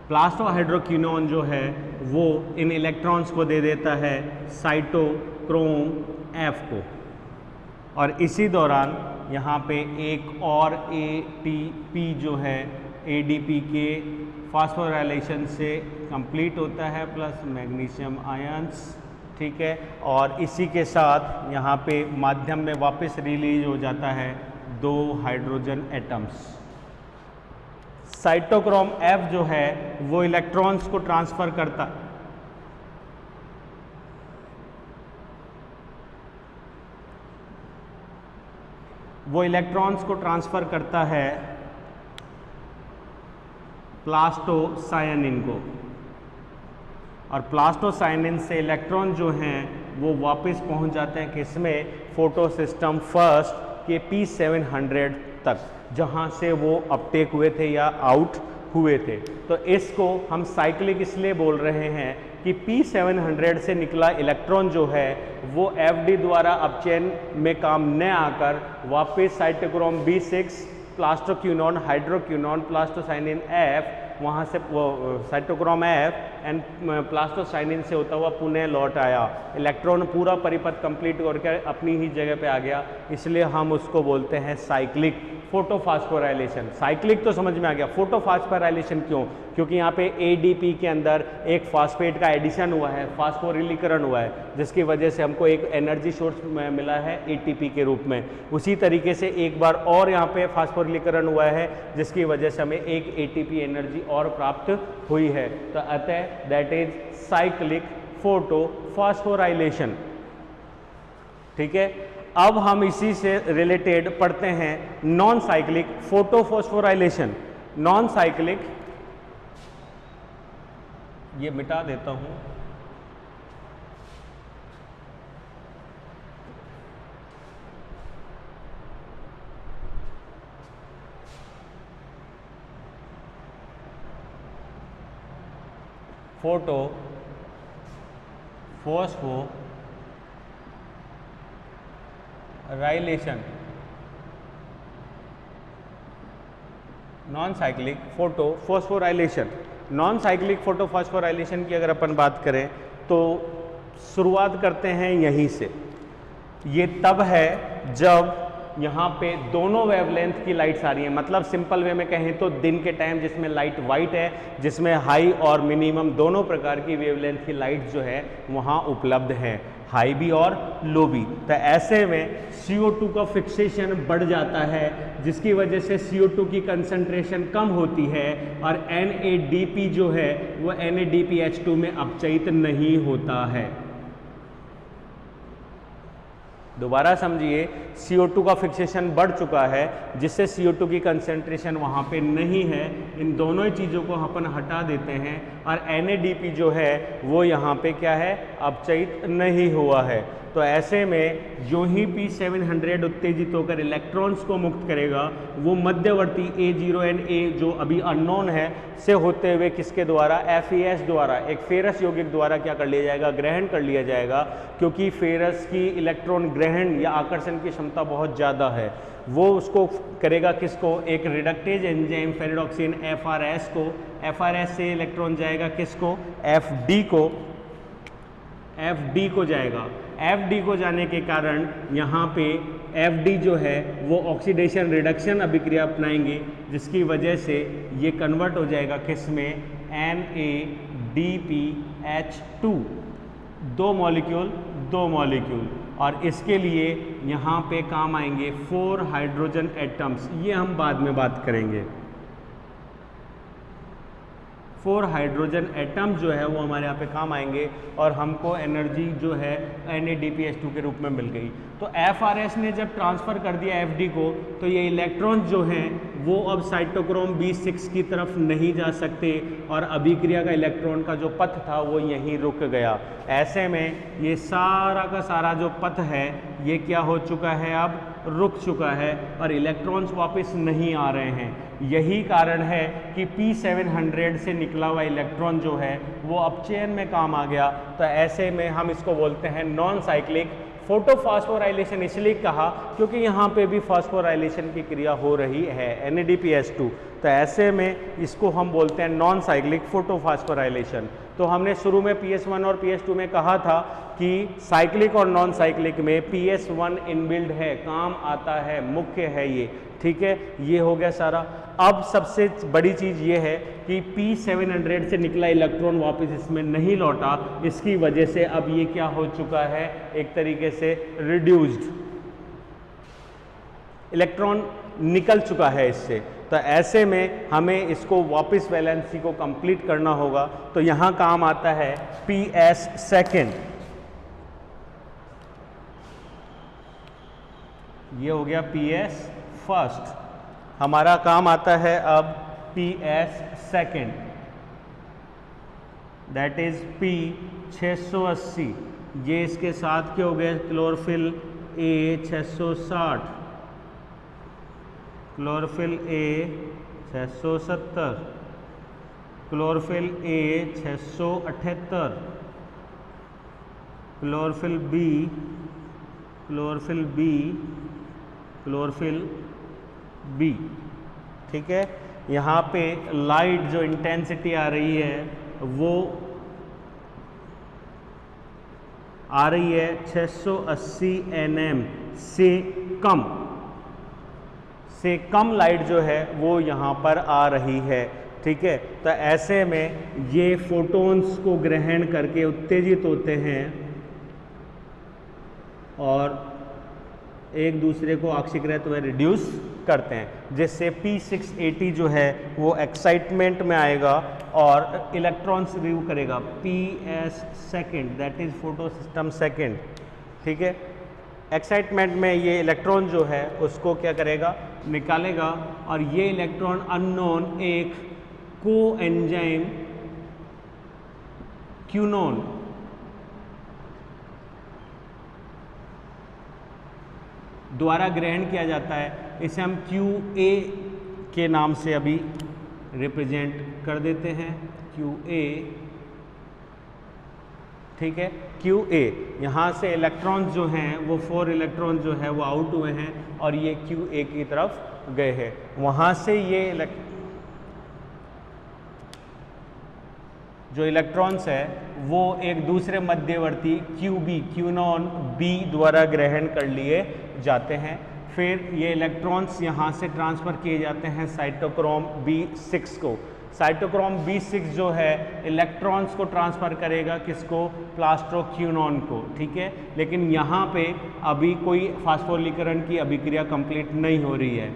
प्लास्टोहाइड्रोक्यूनॉन जो है वो इन इलेक्ट्रॉन्स को दे देता है साइटोक्रोम F को, और इसी दौरान यहाँ पे एक और ATP जो है ADP के फास्फोराइलेशन से कंप्लीट होता है, प्लस मैग्नीशियम आयंस, ठीक है। और इसी के साथ यहाँ पे माध्यम में वापस रिलीज हो जाता है 2 हाइड्रोजन एटम्स। साइटोक्रोम F जो है वो इलेक्ट्रॉन्स को ट्रांसफर करता, है प्लास्टोसायनिन को, और प्लास्टोसायनिन से इलेक्ट्रॉन जो हैं वो वापस पहुंच जाते हैं किसमें, फोटोसिस्टम फर्स्ट के P700 तक, जहां से वो अपटेक हुए थे या आउट हुए थे। तो इसको हम साइक्लिक इसलिए बोल रहे हैं कि P700 से निकला इलेक्ट्रॉन जो है वो FD द्वारा अपचयन में काम न आकर वापस cytochrome B6 plastoquinone हाइड्रोक्यूनॉन plastocyanin F, वहाँ से वो साइटोक्रोम F एंड प्लास्टोसाइनिन से होता हुआ पुनः लौट आया। इलेक्ट्रॉन पूरा परिपथ कंप्लीट करके अपनी ही जगह पे आ गया, इसलिए हम उसको बोलते हैं साइक्लिक फोटोफास्फोराइलेशन। साइक्लिक तो समझ में आ गया, फोटोफास्फोराइलेशन क्यों, क्योंकि यहाँ पे ADP के अंदर एक फास्फेट का एडिशन हुआ है, फास्फोरिलीकरण हुआ है, जिसकी वजह से हमको एक एनर्जी सोर्स मिला है ATP के रूप में। उसी तरीके से एक बार और यहाँ पे फास्फोरिलीकरण हुआ है, जिसकी वजह से हमें एक ATP एनर्जी और प्राप्त हुई है। तो अतः दैट इज साइक्लिक फोटोफास्फोराइलेशन, ठीक है। अब हम इसी से रिलेटेड पढ़ते हैं non cyclic photophosphorylation. Non cyclic, ये मिटा देता हूं, photophosphorylation, non cyclic photophosphorylation. Non cyclic photophosphorylation की अगर अपन बात करें तो शुरुआत करते हैं यहीं से। ये तब है जब यहाँ पे दोनों वेवलेंथ की लाइट्स आ रही हैं, मतलब सिंपल वे में कहें तो दिन के टाइम जिसमें लाइट वाइट है, जिसमें हाई और मिनिमम दोनों प्रकार की वेवलेंथ की लाइट जो है वहाँ उपलब्ध है, हाई भी और लो भी। तो ऐसे में CO2 का फिक्सेशन बढ़ जाता है, जिसकी वजह से CO2 की कंसंट्रेशन कम होती है, और NADP जो है वो NADPH2 में अपचयित नहीं होता है। दोबारा समझिए, CO2 का फिक्सेशन बढ़ चुका है, जिससे CO2 की कंसंट्रेशन वहाँ पे नहीं है। इन दोनों ही चीज़ों को अपन हटा देते हैं, और NADP जो है वो यहाँ पे क्या है, अपचयित नहीं हुआ है। तो ऐसे में जो ही P700 उत्तेजित होकर इलेक्ट्रॉन्स को मुक्त करेगा, वो मध्यवर्ती A0 एंड A जो अभी अननोन है से होते हुए किसके द्वारा, FeS द्वारा, एक फेरस यौगिक द्वारा क्या कर लिया जाएगा, ग्रहण कर लिया जाएगा। क्योंकि फेरस की इलेक्ट्रॉन ग्रहण या आकर्षण की क्षमता बहुत ज़्यादा है, वो उसको करेगा किसको, एक रिडक्टेज एंजाइम फेरिडॉक्सिन FRS को, FRS से इलेक्ट्रॉन जाएगा किसको, FD को जाएगा। FD को जाने के कारण यहाँ पे FD जो है वो ऑक्सीडेशन रिडक्शन अभिक्रिया अपनाएंगे, जिसकी वजह से ये कन्वर्ट हो जाएगा किस में, NADPH2, दो मॉलिक्यूल और इसके लिए यहाँ पे काम आएंगे 4 हाइड्रोजन एटम्स, ये हम बाद में बात करेंगे। 4 हाइड्रोजन एटम जो है वो हमारे यहाँ पे काम आएंगे और हमको एनर्जी जो है NADPH2 के रूप में मिल गई। तो FRS ने जब ट्रांसफ़र कर दिया FD को, तो ये इलेक्ट्रॉन जो हैं वो अब साइटोक्रोम B6 की तरफ नहीं जा सकते और अभिक्रिया का इलेक्ट्रॉन का जो पथ था वो यहीं रुक गया। ऐसे में ये सारा का सारा जो पथ है ये क्या हो चुका है, अब रुक चुका है और इलेक्ट्रॉन्स वापस नहीं आ रहे हैं। यही कारण है कि P700 से निकला हुआ इलेक्ट्रॉन जो है वो अपचयन में काम आ गया। तो ऐसे में हम इसको बोलते हैं नॉन साइक्लिक फोटोफॉस्फोराइलेशन, इसलिए कहा क्योंकि यहाँ पे भी फॉस्फोराइलेशन की क्रिया हो रही है NADPH2। तो ऐसे में इसको हम बोलते हैं नॉन साइक्लिक फोटोफॉस्फोराइलेशन। तो हमने शुरू में PS1 और PS2 में कहा था कि साइक्लिक और नॉन साइक्लिक में PS1 इनबिल्ड है, काम आता है, मुख्य है ये, ठीक है। ये हो गया सारा। अब सबसे बड़ी चीज़ ये है कि P700 से निकला इलेक्ट्रॉन वापस इसमें नहीं लौटा, इसकी वजह से अब ये क्या हो चुका है, एक तरीके से रिड्यूस्ड इलेक्ट्रॉन निकल चुका है इससे। तो ऐसे में हमें इसको वापस वैलेंसी को कंप्लीट करना होगा। तो यहाँ काम आता है PS सेकेंड, ये हो गया PS फर्स्ट, हमारा काम आता है अब PS second, that is P680। ये इसके साथ क्या हो गया, chlorophyll A 660, chlorophyll A 670, chlorophyll A 678, chlorophyll B, chlorophyll B, chlorophyll B, ठीक है। यहाँ पे लाइट जो इंटेंसिटी आ रही है वो आ रही है 680 nm से कम लाइट जो है वो यहाँ पर आ रही है, ठीक है। तो ऐसे में ये फोटॉन्स को ग्रहण करके उत्तेजित होते हैं और एक दूसरे को ऑक्सीकृत में रिड्यूस करते हैं, जिससे P680 जो है वो एक्साइटमेंट में आएगा और इलेक्ट्रॉन्स रिव्यू करेगा PS second, that is photo system second, ठीक है। एक्साइटमेंट में ये इलेक्ट्रॉन जो है उसको क्या करेगा, निकालेगा और ये इलेक्ट्रॉन अननोन एक को एंजाइम क्यूनोन द्वारा ग्रहण किया जाता है। इसे हम QA के नाम से अभी रिप्रेजेंट कर देते हैं, QA, ठीक है। QA, यहाँ से इलेक्ट्रॉन्स जो हैं वो 4 इलेक्ट्रॉन जो है वो आउट हुए हैं और ये QA की तरफ गए हैं। वहाँ से ये जो इलेक्ट्रॉन्स है वो एक दूसरे मध्यवर्ती QB, क्यूनॉन B द्वारा ग्रहण कर लिए जाते हैं। फिर ये इलेक्ट्रॉन्स यहाँ से ट्रांसफ़र किए जाते हैं साइटोक्रोम B6 को। साइटोक्रोम B6 जो है इलेक्ट्रॉन्स को ट्रांसफ़र करेगा किसको, प्लास्ट्रोक्यूनॉन को, ठीक है। लेकिन यहाँ पे अभी कोई फास्फोलिकरण की अभिक्रिया कंप्लीट नहीं हो रही है।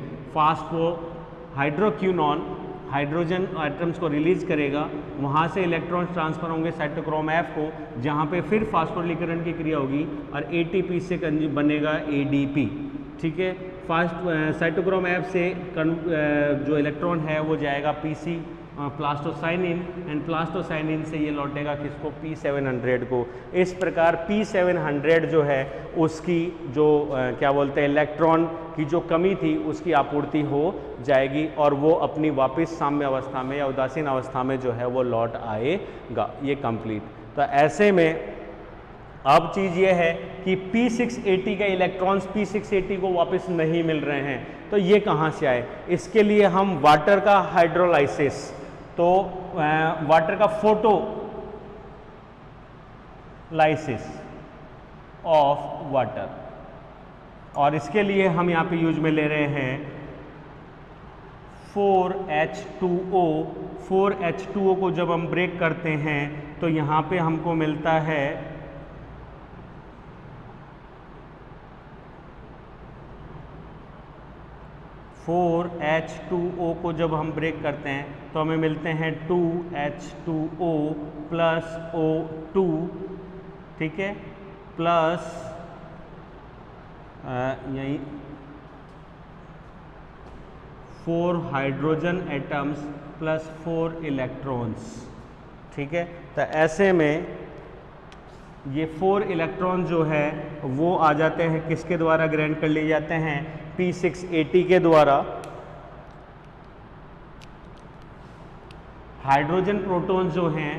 हाइड्रोक्यूनॉन हाइड्रोजन एटम्स को रिलीज करेगा, वहाँ से इलेक्ट्रॉन्स ट्रांसफ़र होंगे साइटोक्रोम F को, जहाँ पे फिर फास्फोलिकरण की क्रिया होगी और ATP से बनेगा ADP, ठीक है। साइटोक्रोम F से जो इलेक्ट्रॉन है वो जाएगा PC प्लास्टोसाइनिन एंड प्लास्टोसाइनिन से ये लौटेगा किसको, P700 को। इस प्रकार P700 जो है उसकी जो क्या बोलते हैं इलेक्ट्रॉन की जो कमी थी उसकी आपूर्ति हो जाएगी और वो अपनी वापस साम्य अवस्था में या उदासीन अवस्था में जो है वो लौट आएगा, ये कंप्लीट। तो ऐसे में अब चीज़ ये है कि P680 के इलेक्ट्रॉन्स P680 को वापस नहीं मिल रहे हैं, तो ये कहाँ से आए। इसके लिए हम वाटर का हाइड्रोलाइसिस, तो वाटर का फोटो लाइसिस ऑफ वाटर, और इसके लिए हम यहाँ पे यूज में ले रहे हैं 4H2O। 4H2O को जब हम ब्रेक करते हैं तो यहाँ पे हमको मिलता है 4H2O को जब हम ब्रेक करते हैं तो हमें मिलते हैं 2H2O प्लस O2, ठीक है, प्लस यही 4 हाइड्रोजन एटम्स प्लस 4 इलेक्ट्रॉन्स, ठीक है। तो ऐसे में ये 4 इलेक्ट्रॉन जो है वो आ जाते हैं किसके द्वारा ग्रैंड कर लिए जाते हैं, P680 के द्वारा। हाइड्रोजन प्रोटॉन जो हैं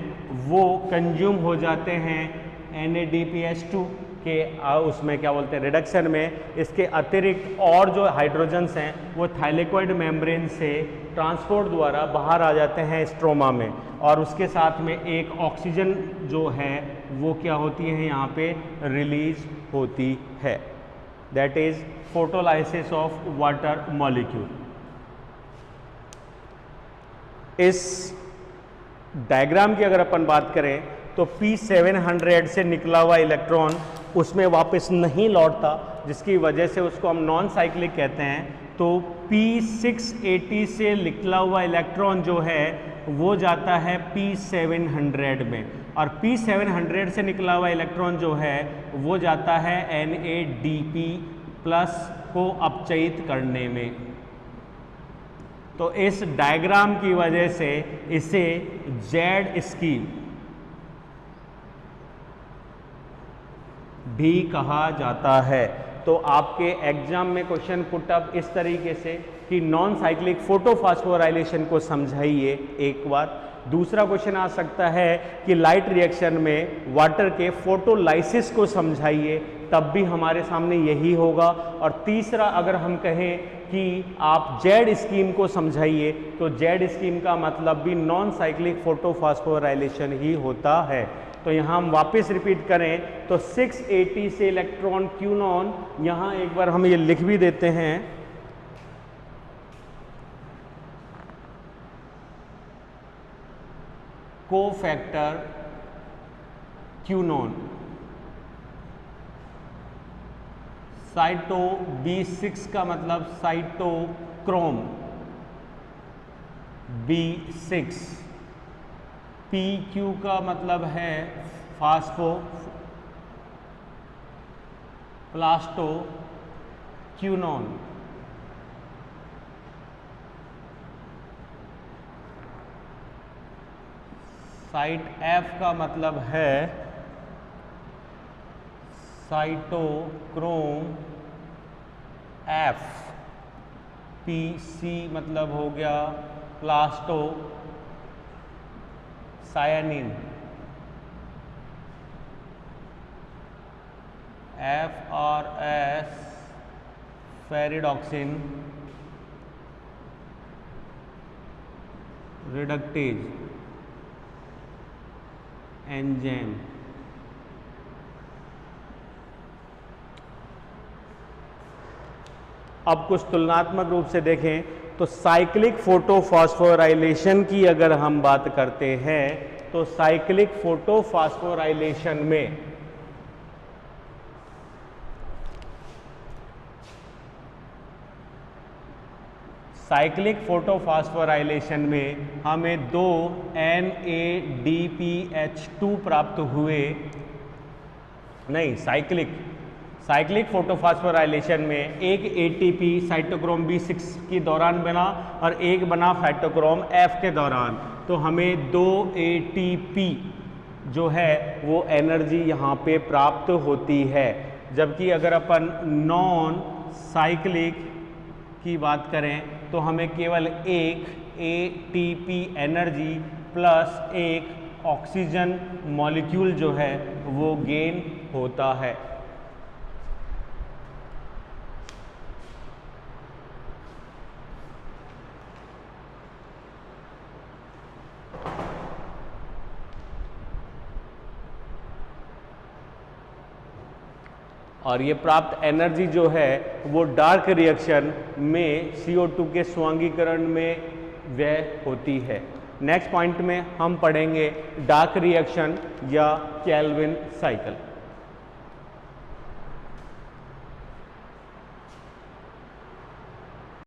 वो कंज्यूम हो जाते हैं NADPH2 के उसमें क्या बोलते हैं, रिडक्शन में। इसके अतिरिक्त और जो हाइड्रोजन्स हैं वो थाइलेकोइड मेम्ब्रेन से ट्रांसपोर्ट द्वारा बाहर आ जाते हैं स्ट्रोमा में, और उसके साथ में एक ऑक्सीजन जो है वो क्या होती है यहाँ पे रिलीज होती है। That is photolysis of water molecule. इस डायग्राम की अगर अपन बात करें तो P700 से निकला हुआ इलेक्ट्रॉन उसमें वापस नहीं लौटता, जिसकी वजह से उसको हम नॉन साइक्लिक कहते हैं। तो P680 से निकला हुआ इलेक्ट्रॉन जो है वो जाता है P700 में, और P700 से निकला हुआ इलेक्ट्रॉन जो है वो जाता है NADP प्लस को अपचयित करने में। तो इस डायग्राम की वजह से इसे जेड स्कीम भी कहा जाता है। तो आपके एग्जाम में क्वेश्चन पुट अप इस तरीके से कि नॉन साइक्लिक फोटोफॉस्फोराइलेशन को समझाइए एक बार। दूसरा क्वेश्चन आ सकता है कि लाइट रिएक्शन में वाटर के फोटोलाइसिस को समझाइए, तब भी हमारे सामने यही होगा। और तीसरा अगर हम कहें कि आप जेड स्कीम को समझाइए, तो जेड स्कीम का मतलब भी नॉन साइक्लिक फोटोफॉस्फोराइलेशन ही होता है। तो यहाँ हम वापस रिपीट करें तो 680 से इलेक्ट्रॉन क्यूनॉन, यहाँ एक बार हम ये लिख भी देते हैं, कोफैक्टर क्यूनॉन, साइटो B6 का मतलब साइटोक्रोम B6, PQ का मतलब है फास्फो प्लास्टो क्यूनॉन, साइट F का मतलब है साइटोक्रोम F, PC मतलब हो गया plastocyanin, FRS ferredoxin reductase enzyme. अब कुछ तुलनात्मक रूप से देखें तो साइक्लिक फोटोफॉस्फोराइलेशन की अगर हम बात करते हैं तो साइक्लिक फोटोफॉस्फोराइलेशन में हमें 2 NADPH2 प्राप्त हुए। नहीं, साइक्लिक फोटोफॉस्फोराइलेशन में एक ATP साइटोक्रोम B6 के दौरान बना और एक बना साइटोक्रोम F के दौरान। तो हमें 2 ATP जो है वो एनर्जी यहाँ पे प्राप्त होती है। जबकि अगर अपन नॉन साइक्लिक की बात करें तो हमें केवल एक ATP एनर्जी प्लस एक ऑक्सीजन मॉलिक्यूल जो है वो गेन होता है। और ये प्राप्त एनर्जी जो है वो डार्क रिएक्शन में CO2 के स्वांगीकरण में व्यय होती है। नेक्स्ट पॉइंट में हम पढ़ेंगे डार्क रिएक्शन या केल्विन साइकिल।